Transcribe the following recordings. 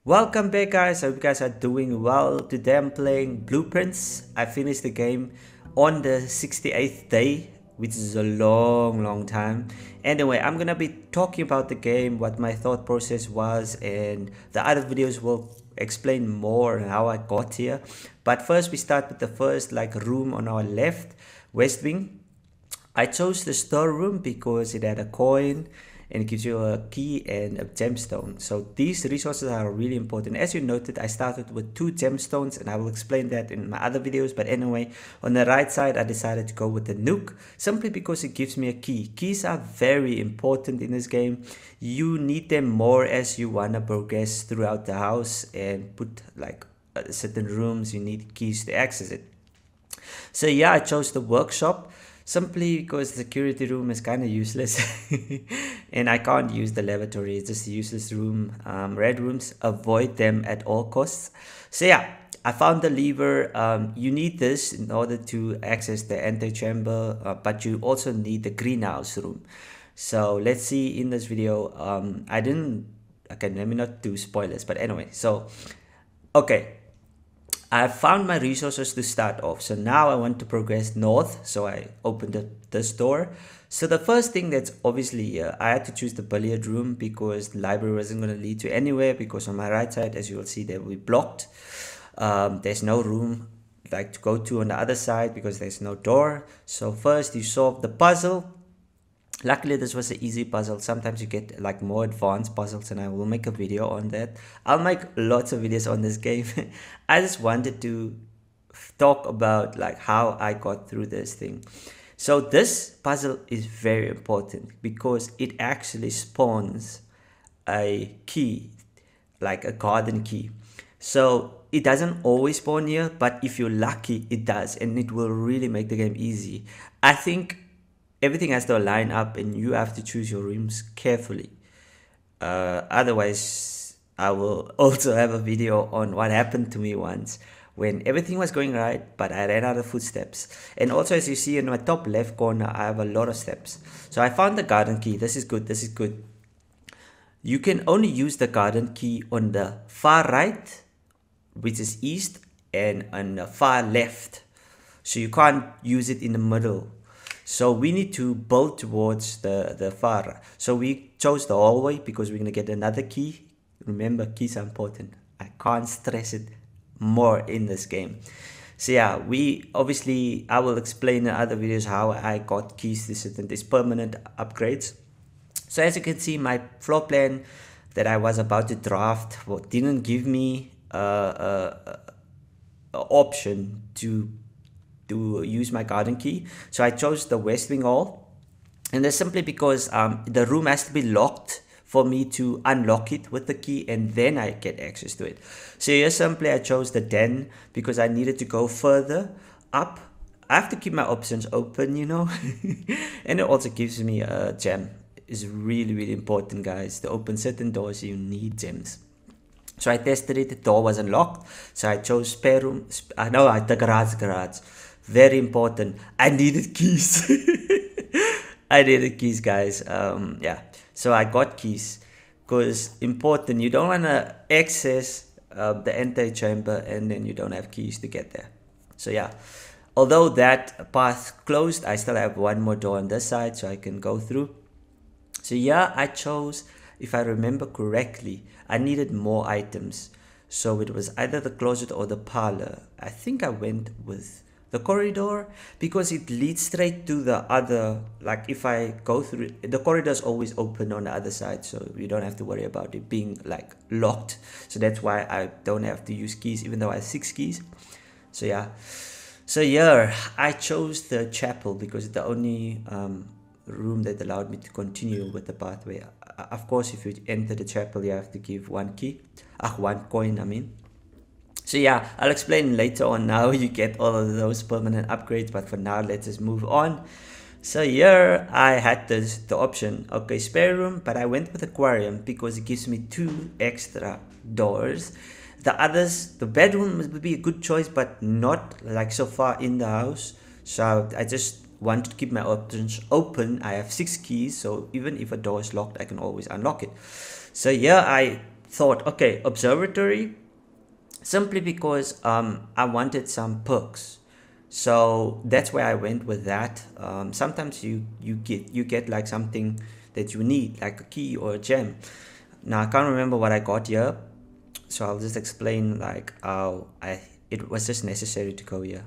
Welcome back, guys. I hope you guys are doing well. Today I'm playing Blueprints. I finished the game on the 68th day, which is a long time. Anyway, I'm gonna be talking about the game, what my thought process was, and the other videos will explain more on how I got here. But first we start with the first room on our left, West Wing. I chose the storeroom because it had a coin and it gives you a key and a gemstone. So these resources are really important. As you noted, I started with 2 gemstones and I will explain that in my other videos. But anyway, on the right side, I decided to go with the nuke simply because it gives me a key. Keys are very important in this game. You need them more as you want to progress throughout the house and put certain rooms. You need keys to access it. So yeah, I chose the workshop simply because the security room is kind of useless and I can't use the lavatory. It's just a useless room. Red rooms, avoid them at all costs. So yeah, I found the lever. You need this in order to access the antechamber, but you also need the greenhouse room. So let's see in this video. Okay, let me not do spoilers, but anyway, so okay, I found my resources to start off. So now I want to progress north. So I opened this door. So the first thing that's obviously here, I had to choose the billiard room because the library wasn't going to lead to anywhere, because on my right side, as you will see, they will be blocked. There's no room to go to on the other side because there's no door. So first you solve the puzzle. Luckily, this was an easy puzzle. Sometimes you get more advanced puzzles, and I will make a video on that. I'll make lots of videos on this game. I just wanted to talk about how I got through this thing. So this puzzle is very important because it actually spawns a key, like a garden key. So it doesn't always spawn here, but if you're lucky, it does, and it will really make the game easy. I think everything has to line up and you have to choose your rooms carefully. Otherwise, I will also have a video on what happened to me once when everything was going right, but I ran out of footsteps. And also, as you see in my top left corner, I have a lot of steps. So I found the garden key. This is good. This is good. You can only use the garden key on the far right, which is east, and on the far left. So you can't use it in the middle. So we need to build towards the far. So we chose the hallway because we're going to get another key. Remember, keys are important. I can't stress it more in this game. So yeah, I will explain in other videos how I got keys to certain these permanent upgrades. So as you can see, my floor plan that I was about to draft didn't give me a option to use my garden key. So I chose the West Wing Hall, and that's simply because the room has to be locked for me to unlock it with the key, and then I get access to it. So here simply I chose the den because I needed to go further up. I have to keep my options open, you know. And it also gives me a gem. It's really important, guys. To open certain doors you need gems. So I tested it, the door was unlocked. So I chose spare room. The garage. Very important. I needed keys. I needed keys, guys. Yeah. So I got keys because important. You don't want to access the antechamber and then you don't have keys to get there. So yeah. Although that path closed, I still have one more door on this side so I can go through. So yeah, I chose, if I remember correctly, I needed more items. So it was either the closet or the parlor. I think I went with the corridor because it leads straight to the other. If I go through, the corridor is always open on the other side, so you don't have to worry about it being locked. So that's why I don't have to use keys, even though I have 6 keys. So yeah. So yeah, I chose the chapel because it's the only room that allowed me to continue with the pathway. Of course, if you enter the chapel, you have to give 1 key. 1 coin, I mean. So yeah, I'll explain later on how you get all of those permanent upgrades, but for now, let's just move on. So here, I had the option, okay, spare room, but I went with aquarium because it gives me 2 extra doors. The others, the bedroom would be a good choice, but not so far in the house. So I just want to keep my options open. I have 6 keys, so even if a door is locked, I can always unlock it. So yeah, I thought, okay, observatory, simply because I wanted some perks. So that's where I went with that. Sometimes you get like something that you need, like a key or a gem. Now I can't remember what I got here, so I'll just explain like how I it was just necessary to go here.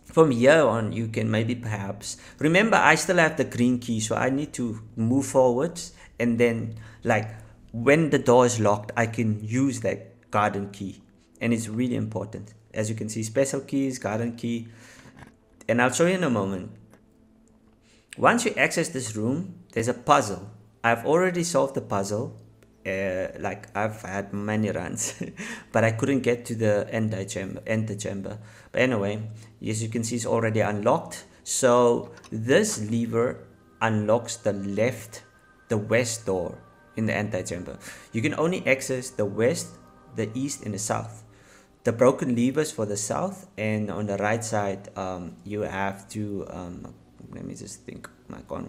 From here on, you can maybe perhaps remember I still have the green key, so I need to move forwards, and then like when the door is locked, I can use that garden key, and it's really important. As you can see, special keys, garden key, and I'll show you in a moment. Once you access this room, there's a puzzle. I've already solved the puzzle. Like I've had many runs, but I couldn't get to the enter chamber. But anyway, as you can see, it's already unlocked. So this lever unlocks the west door in the antechamber. You can only access the west, the east, and the south. The broken levers for the south, and on the right side, you have to. Let me just think. I can't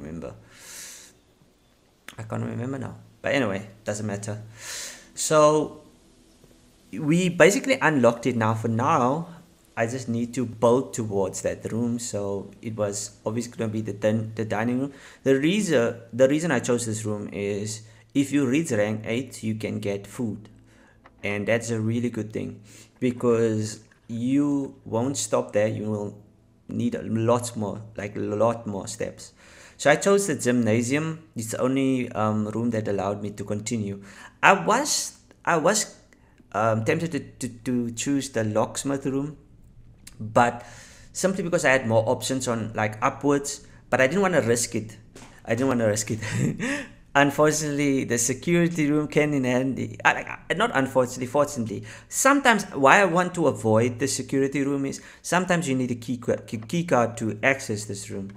remember now. But anyway, doesn't matter. So we basically unlocked it now. For now, I just need to build towards that room. So it was obviously going to be the dining room. The reason I chose this room is if you reach rank 8, you can get food. And that's a really good thing, because you won't stop there. You will need a lot more steps. So I chose the gymnasium. It's the only room that allowed me to continue. I was tempted to choose the locksmith room, but simply because I had more options on like upwards, but I didn't want to risk it. Unfortunately, the security room came in handy. Not unfortunately, fortunately. Sometimes, why I want to avoid the security room is sometimes you need a key card to access this room.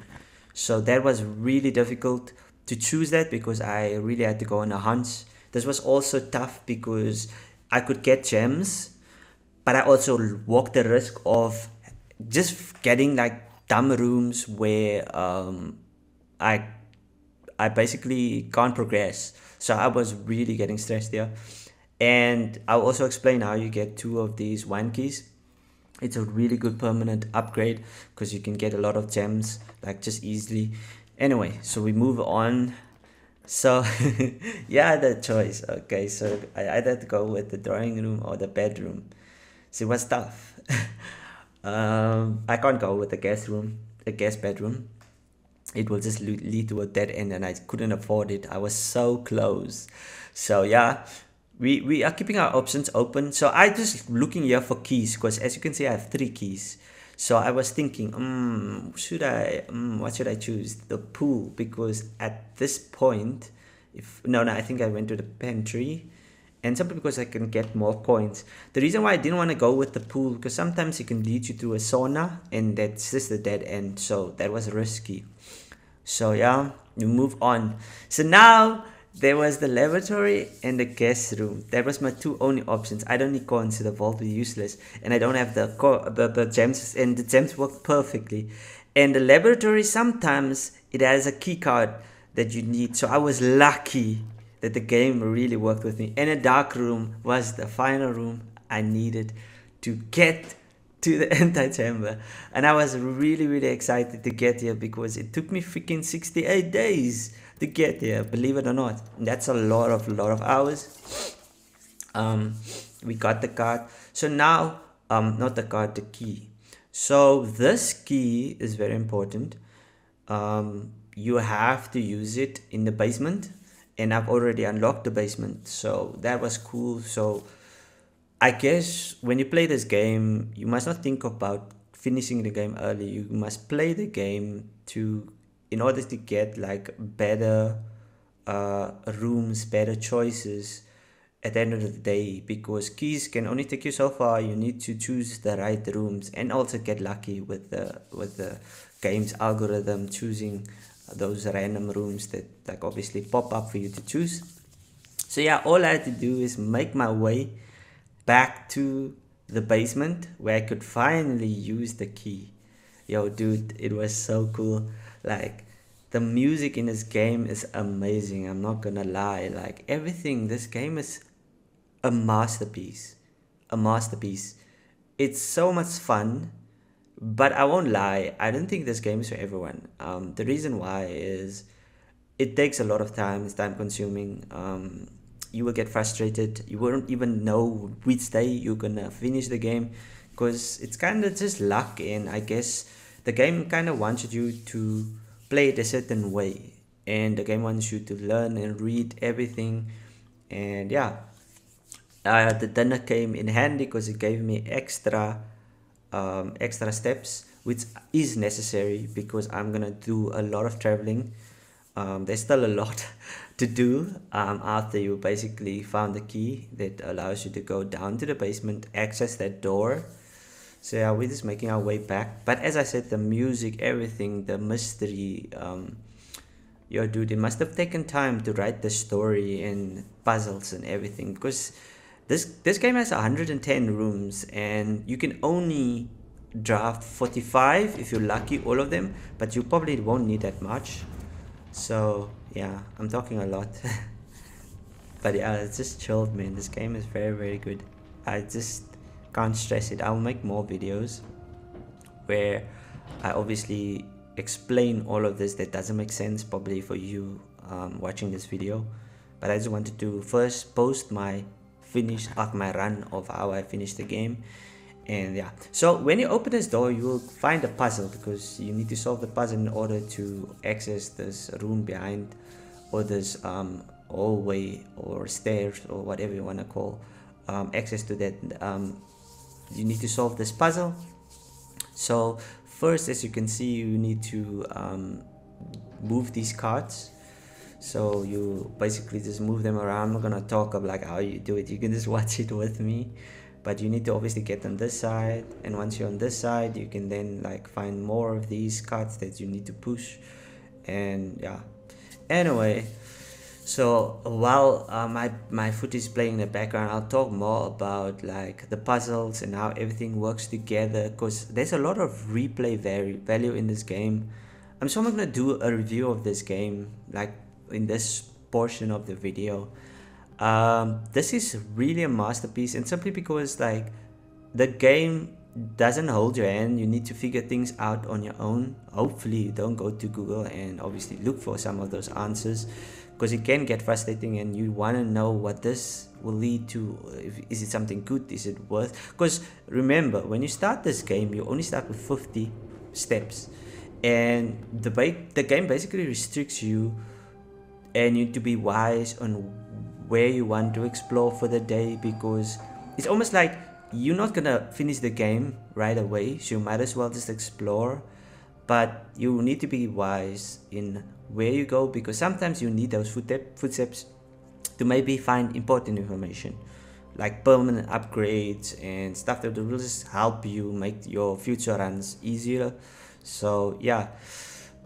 So that was really difficult to choose that, because I really had to go on a hunch. This was also tough because I could get gems, but I also walked the risk of just getting like dumb rooms where I basically can't progress. So I was really getting stressed there. And I'll also explain how you get 2 of these wine keys. It's a really good permanent upgrade because you can get a lot of gems like just easily. Anyway, so we move on. So yeah, the choice. Okay, so I either had to go with the drawing room or the bedroom. So it was tough. I can't go with the guest bedroom. It will just lead to a dead end, and I couldn't afford it. I was so close. So yeah, we are keeping our options open. So I just looking here for keys, because as you can see, I have 3 keys. So I was thinking, what should I choose? The pool, because at this point, I think I went to the pantry, and simply because I can get more coins. The reason why I didn't want to go with the pool, because sometimes it can lead you to a sauna, and that's just a dead end. So that was risky. So yeah, we move on. So now there was the laboratory and the guest room. That was my 2 only options. I don't need coins, so the vault will be useless, and I don't have the gems, and the gems work perfectly. And the laboratory, sometimes it has a key card that you need. So I was lucky that the game really worked with me. And a dark room was the final room I needed to get to the antechamber, and I was really, really excited to get here, because it took me freaking 68 days to get here, believe it or not. That's a lot of hours. We got the card. So now, not the card, the key. So this key is very important. You have to use it in the basement, and I've already unlocked the basement, so that was cool. So I guess when you play this game, you must not think about finishing the game early. You must play the game in order to get like better rooms, better choices at the end of the day, because keys can only take you so far. You need to choose the right rooms, and also get lucky with the game's algorithm choosing those random rooms that like obviously pop up for you to choose. So yeah, all I had to do is make my way back to the basement where I could finally use the key. Yo, dude, it was so cool. Like, the music in this game is amazing. I'm not gonna lie. Like, everything, this game is a masterpiece. A masterpiece. It's so much fun, but I won't lie, I don't think this game is for everyone. The reason why is it takes a lot of time, it's time consuming. You will get frustrated, you won't even know which day you're gonna finish the game, because it's kind of just luck, and I guess the game kind of wants you to play it a certain way, and the game wants you to learn and read everything. And yeah, the dinner came in handy because it gave me extra steps, which is necessary because I'm gonna do a lot of traveling. There's still a lot to do after you basically found the key that allows you to go down to the basement, access that door. So yeah, we're just making our way back. But as I said, the music, everything, the mystery, yo, dude, it must have taken time to write the story and puzzles and everything, because this game has 110 rooms and you can only draft 45 if you're lucky, all of them, but you probably won't need that much. So yeah, I'm talking a lot. But yeah, it's just chilled, man. This game is very, very good. I just can't stress it. I'll make more videos where I obviously explain all of this that doesn't make sense probably for you watching this video. But I just wanted to first post my my run of how I finished the game. And yeah, so when you open this door, you will find a puzzle, because you need to solve the puzzle in order to access this room behind, or this hallway or stairs or whatever you want to call access to that. You need to solve this puzzle. So first, as you can see, you need to move these cards. So you basically just move them around. I'm not gonna talk about like how you do it, you can just watch it with me. But you need to obviously get on this side, and once you're on this side, you can then like find more of these cards that you need to push. And yeah, anyway, so while my foot is playing in the background, I'll talk more about like the puzzles and how everything works together, because there's a lot of replay value in this game. I'm so gonna do a review of this game like in this portion of the video. This is really a masterpiece, and simply because like the game doesn't hold your hand, you need to figure things out on your own. Hopefully you don't go to Google and obviously look for some of those answers, because it can get frustrating and you want to know what this will lead to. Is it something good, is it worth? Because remember, when you start this game, you only start with 50 steps, and the game basically restricts you, and you need to be wise on where you want to explore for the day, because it's almost like you're not gonna finish the game right away, so you might as well just explore. But you need to be wise in where you go, because sometimes you need those footsteps to maybe find important information like permanent upgrades and stuff that will just help you make your future runs easier. So yeah,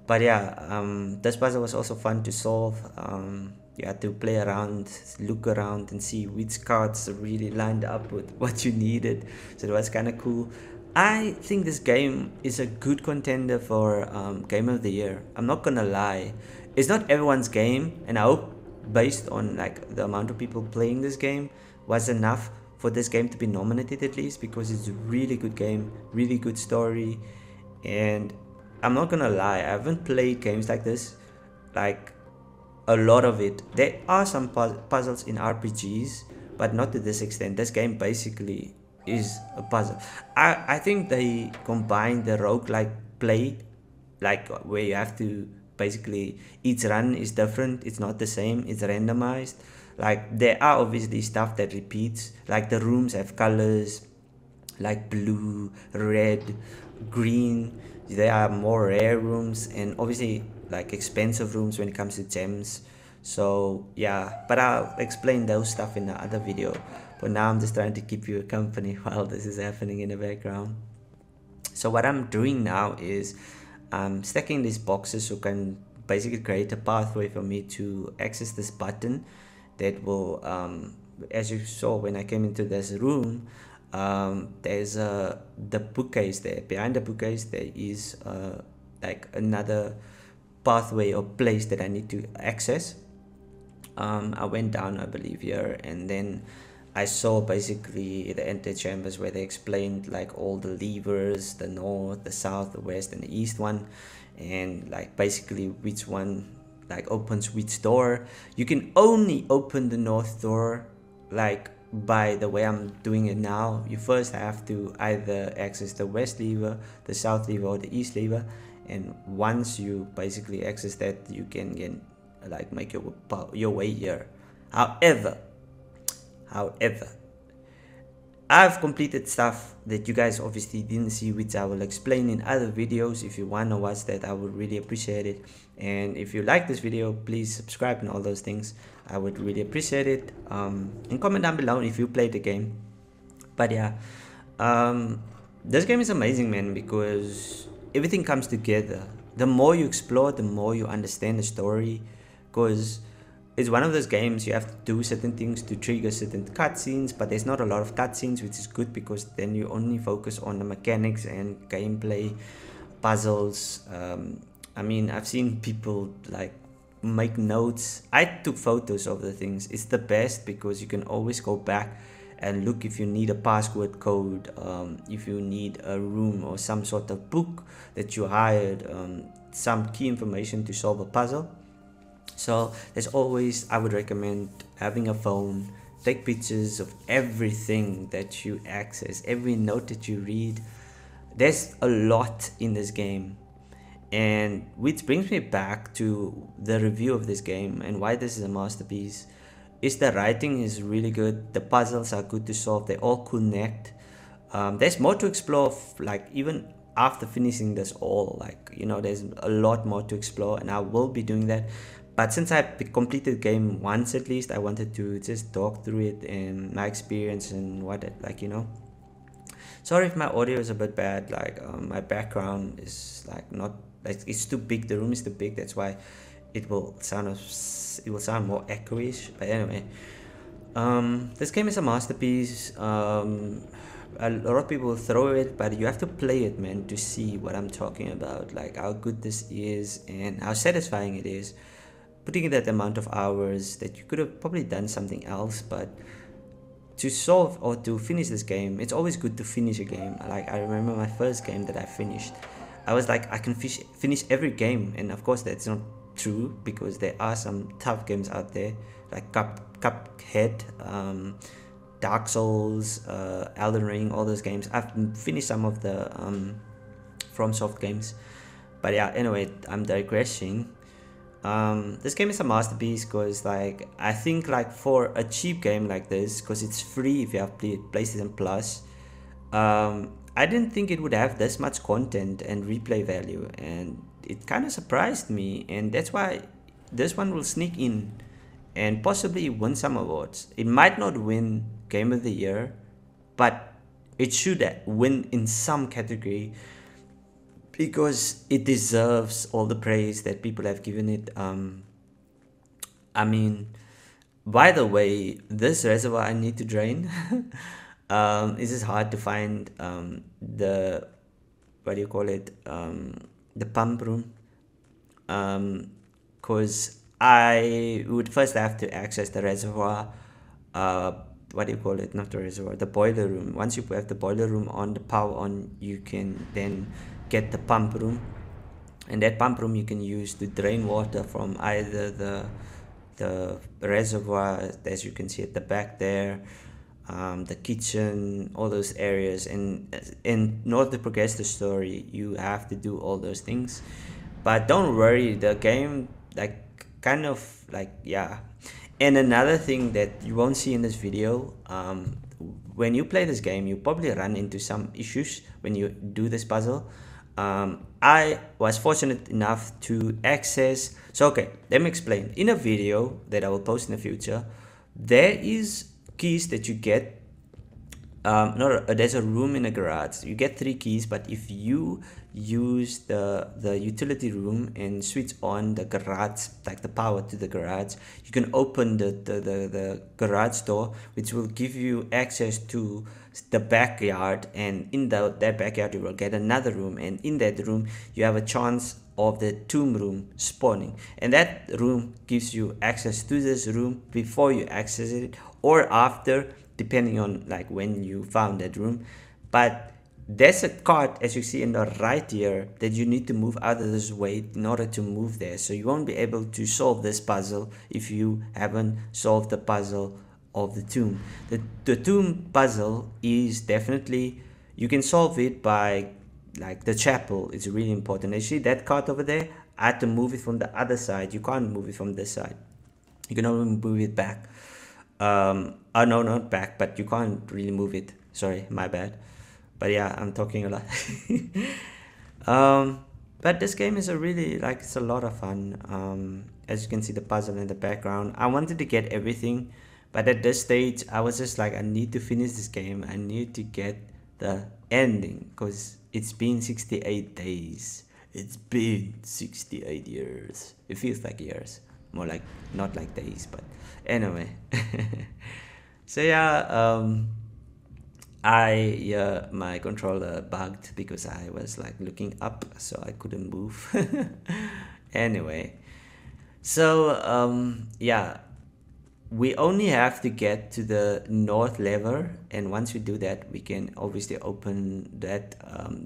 but yeah, this puzzle was also fun to solve. You had to play around, look around, and see which cards really lined up with what you needed. So it was kind of cool. I think this game is a good contender for Game of the Year. I'm not gonna lie. It's not everyone's game, and I hope based on like the amount of people playing this game was enough for this game to be nominated at least, because it's a really good game, really good story. And I'm not gonna lie, I haven't played games like this, like a lot of it. There are some puzzles in RPGs, but not to this extent. This game basically is a puzzle. I think they combine the roguelike play, like where you have to basically, each run is different, it's not the same, it's randomized. Like there are obviously stuff that repeats, like the rooms have colors like blue, red, green. There are more rare rooms, and obviously like expensive rooms when it comes to gems. So yeah, but I'll explain those stuff in the other video. But now I'm just trying to keep you company while this is happening in the background. So what I'm doing now is I'm stacking these boxes so can basically create a pathway for me to access this button that will, as you saw when I came into this room, there's the bookcase there. Behind the bookcase there is like another pathway or place that I need to access. I went down, I believe, here, and then I saw basically the antechambers where they explained like all the levers, the north, the south, the west, and the east one, and like basically which one like opens which door. You can only open the north door like by the way I'm doing it now. You first have to either access the west lever, the south lever, or the east lever, and once you basically access that, you can get like make your way here. However, I've completed stuff that you guys obviously didn't see, which I will explain in other videos. If you want to watch that, I would really appreciate it. And if you like this video, please subscribe and all those things. I would really appreciate it. And comment down below if you played the game. But yeah, this game is amazing, man, because everything comes together. The more you explore, the more you understand the story, because it's one of those games you have to do certain things to trigger certain cutscenes, but there's not a lot of cutscenes, which is good because then you only focus on the mechanics and gameplay, puzzles. I mean, I've seen people like make notes. I took photos of the things. It's the best because you can always go back and look if you need a password code, if you need a room or some sort of book that you hired, some key information to solve a puzzle. So there's always, I would recommend having a phone, take pictures of everything that you access, every note that you read. There's a lot in this game, and which brings me back to the review of this game and why this is a masterpiece. Is the writing is really good, the puzzles are good to solve, they all connect. There's more to explore, like even after finishing this all, like, you know, there's a lot more to explore, and I will be doing that. But since I completed the game once at least, I wanted to just talk through it and my experience and what it, like, you know. Sorry if my audio is a bit bad, like my background is like not, like it's too big, the room is too big, that's why it will sound more echoish. But anyway, this game is a masterpiece. A lot of people throw it, but you have to play it, man, to see what I'm talking about, like how good this is and how satisfying it is. Putting in that amount of hours that you could have probably done something else, but to solve or to finish this game, it's always good to finish a game. Like I remember my first game that I finished, I was like, I can finish every game, and of course that's not true because there are some tough games out there like Cuphead, Dark Souls, Elden Ring, all those games. I've finished some of the FromSoft games, but yeah, anyway, I'm digressing. This game is a masterpiece because, like, I think like for a cheap game like this, because it's free if you have PlayStation Plus, I didn't think it would have this much content and replay value, and it kind of surprised me, and that's why this one will sneak in and possibly win some awards. It might not win Game of the Year, but it should win in some category because it deserves all the praise that people have given it. I mean, by the way, this reservoir I need to drain. This is hard to find the, what do you call it, the pump room, because I would first have to access the reservoir, what do you call it, not the reservoir, the boiler room. Once you have the boiler room on, the power on, you can then get the pump room, and that pump room you can use to drain water from either the reservoir, as you can see at the back there, the kitchen, all those areas. And in order to progress the story, you have to do all those things. But don't worry, the game, like, kind of like, yeah. And another thing that you won't see in this video, when you play this game, you probably run into some issues when you do this puzzle. I was fortunate enough to access, so okay, let me explain. In a video that I will post in the future, there is keys that you get. There's a room in a garage. You get 3 keys, but if you use the utility room and switch on the garage, like the power to the garage, you can open the garage door, which will give you access to the backyard, and in that backyard you will get another room, and in that room you have a chance of the tomb room spawning, and that room gives you access to this room before you access it or after, depending on like when you found that room. But there's a card, as you see in the right here, that you need to move out of this way in order to move there. So you won't be able to solve this puzzle if you haven't solved the puzzle of the tomb. The tomb puzzle is definitely, you can solve it by like the chapel. It's really important. You see that card over there? I had to move it from the other side. You can't move it from this side. You can only move it back. Oh no, not back, but you can't really move it. Sorry, my bad. But yeah, I'm talking a lot. But this game is a really, like, it's a lot of fun. As you can see the puzzle in the background, I wanted to get everything, but at this stage I was just like, I need to finish this game. I need to get the ending, because it's been 68 days. It's been 68 years. It feels like years, more like, not like days, but anyway. So yeah, my controller bugged because I was like looking up, so I couldn't move. Anyway, so yeah, we only have to get to the north lever, and once we do that, we can obviously open that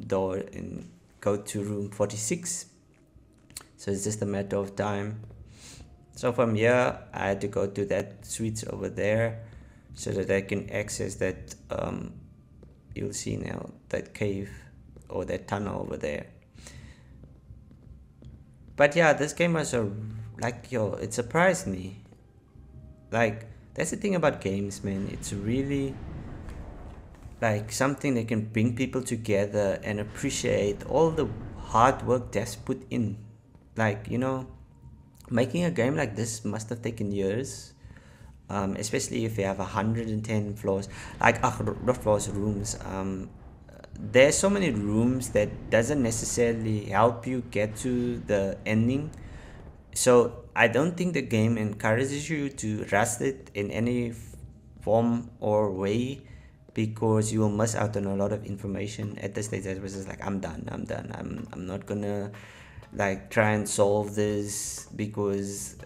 door and go to room 46. So it's just a matter of time. So from here I had to go to that switch over there so that I can access that you'll see now, that cave or that tunnel over there. But yeah, this game was it surprised me. Like, that's the thing about games, man. It's really like something that can bring people together and appreciate all the hard work that's put in. Like, you know, making a game like this must have taken years. Especially if you have 110 floors, like not floors, rooms. There's so many rooms that doesn't necessarily help you get to the ending. So I don't think the game encourages you to rush it in any form or way, because you will miss out on a lot of information. At this stage I was just like, I'm done. I'm not gonna like try and solve this, because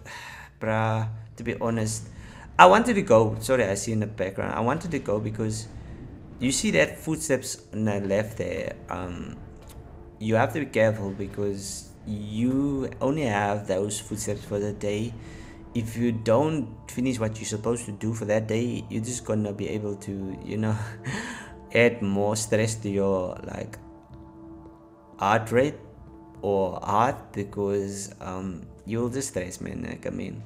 bruh, to be honest, I wanted to go. Sorry, I see in the background. I wanted to go because you see that footsteps on the left there. You have to be careful because you only have those footsteps for the day. If you don't finish what you're supposed to do for that day, you're just gonna be able to, you know, add more stress to your like heart rate or heart, because you'll just stress, man. Like, I mean,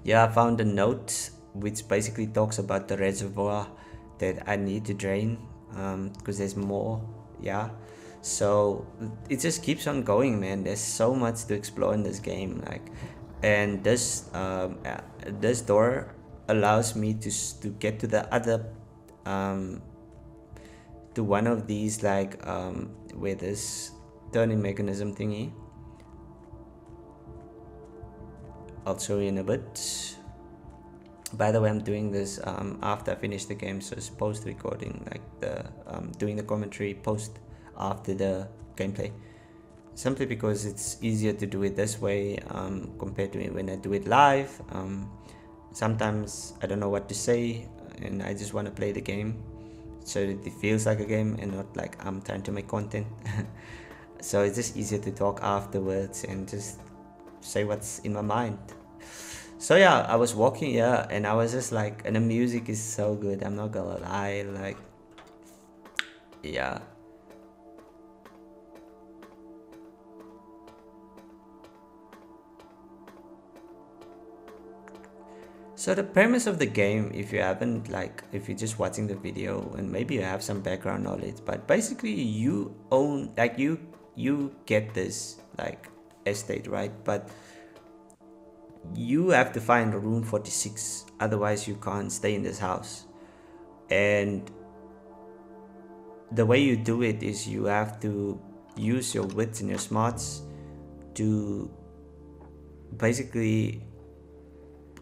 yeah, I found a note which basically talks about the reservoir that I need to drain, because there's more. Yeah, so it just keeps on going, man. There's so much to explore in this game, like, and this door allows me to get to the other to one of these, like, where this turning mechanism thingy. I'll show you in a bit. By the way, I'm doing this after I finish the game, so it's post recording, like the doing the commentary post after the gameplay, simply because it's easier to do it this way compared to when I do it live. Sometimes I don't know what to say and I just want to play the game so that it feels like a game and not like I'm trying to make content. So it's just easier to talk afterwards and just say what's in my mind. So yeah, I was walking here and I was just like, and the music is so good, I'm not gonna lie, like, yeah. So the premise of the game, if you haven't, like, if you're just watching the video and maybe you have some background knowledge, but basically you own, like, you get this like estate, right? But you have to find room 46, otherwise you can't stay in this house. And the way you do it is you have to use your wits and your smarts to basically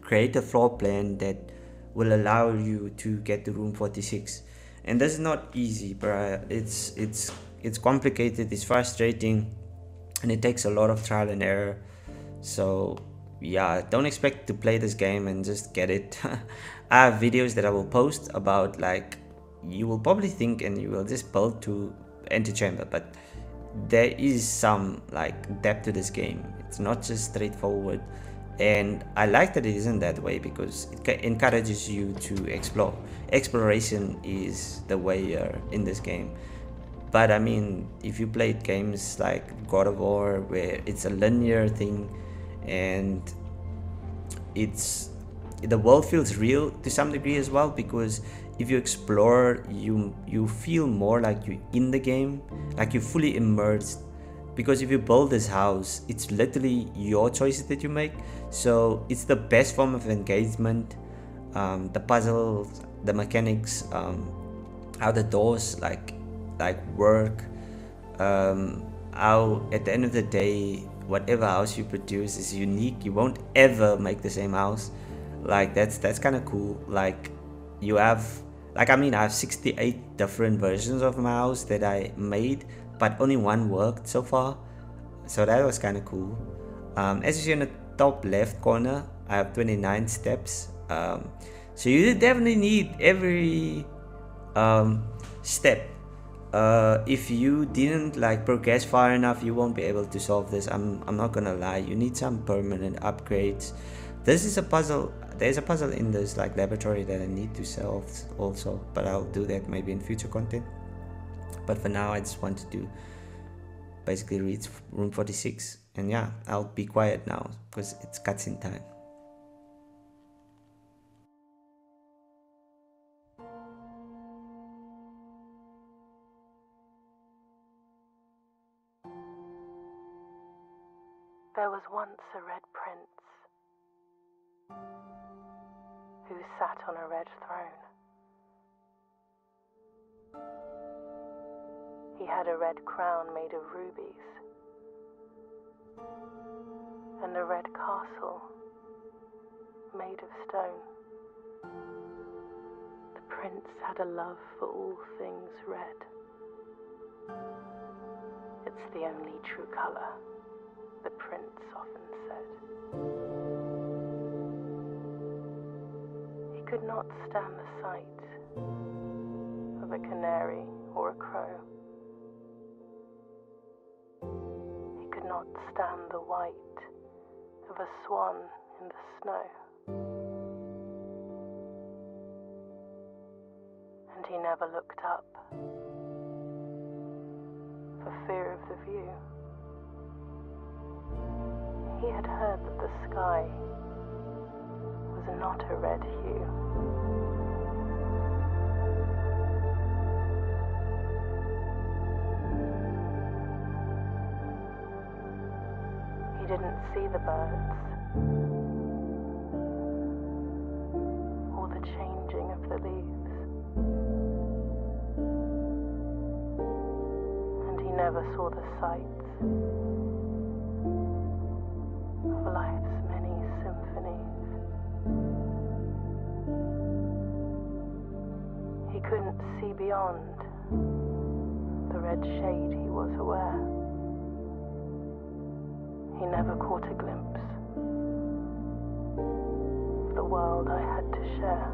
create a floor plan that will allow you to get to room 46. And that's not easy, bro. It's complicated, it's frustrating, and it takes a lot of trial and error. So yeah, don't expect to play this game and just get it. I have videos that I will post about, like, you will probably think and you will just build to antechamber, but there is some like depth to this game. It's not just straightforward, and I like that it isn't that way because it encourages you to explore. Exploration is the way in this game. But I mean, if you played games like God of War where it's a linear thing and the world feels real to some degree as well, because if you explore, you feel more like you're in the game, like you're fully immersed. Because if you build this house, it's literally your choices that you make, so it's the best form of engagement. The puzzles, the mechanics, how the doors like work, how at the end of the day whatever house you produce is unique. You won't ever make the same house. Like that's kind of cool. Like you have, like, I mean, I have 68 different versions of my house that I made, but only one worked so far, so that was kind of cool. As you see in the top left corner, I have 29 steps. So you definitely need every step. If you didn't like progress far enough, you won't be able to solve this. I'm not gonna lie, you need some permanent upgrades. This is a puzzle. There's a puzzle in this like laboratory that I need to solve also, but I'll do that maybe in future content. But for now I just want to do basically reach room 46, and yeah, I'll be quiet now because it's cutscene time. There was once a red prince who sat on a red throne. He had a red crown made of rubies and a red castle made of stone. The prince had a love for all things red. It's the only true color, the prince often said. He could not stand the sight of a canary or a crow. He could not stand the white of a swan in the snow. And he never looked up for fear of the view. He had heard that the sky was not a red hue. He didn't see the birds or the changing of the leaves, and he never saw the sights of life's many symphonies. He couldn't see beyond the red shade, he was aware. He never caught a glimpse of the world I had to share.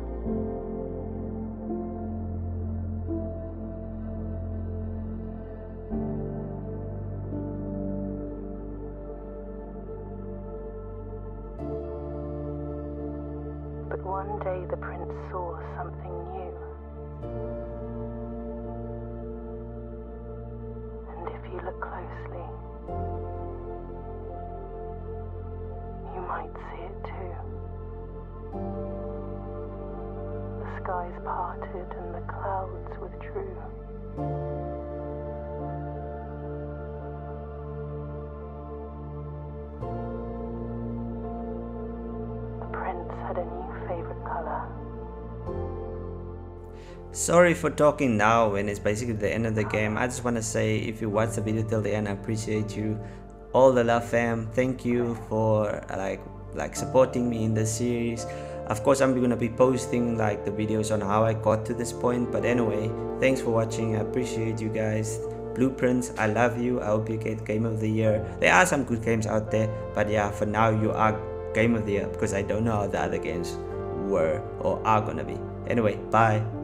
But one day the prince saw something new. And if you look closely, you might see it too. The skies parted and the clouds withdrew. Had a new favorite color. Sorry for talking now when it's basically the end of the game. I just want to say, if you watch the video till the end, I appreciate you. All the love, fam. Thank you for like supporting me in this series. Of course, I'm gonna be posting like the videos on how I got to this point, but anyway, thanks for watching. I appreciate you guys. Blueprints, I love you. I hope you get Game of the Year. There are some good games out there, but yeah, for now you are Game of the Year, because I don't know how the other games were or are gonna be. Anyway, bye.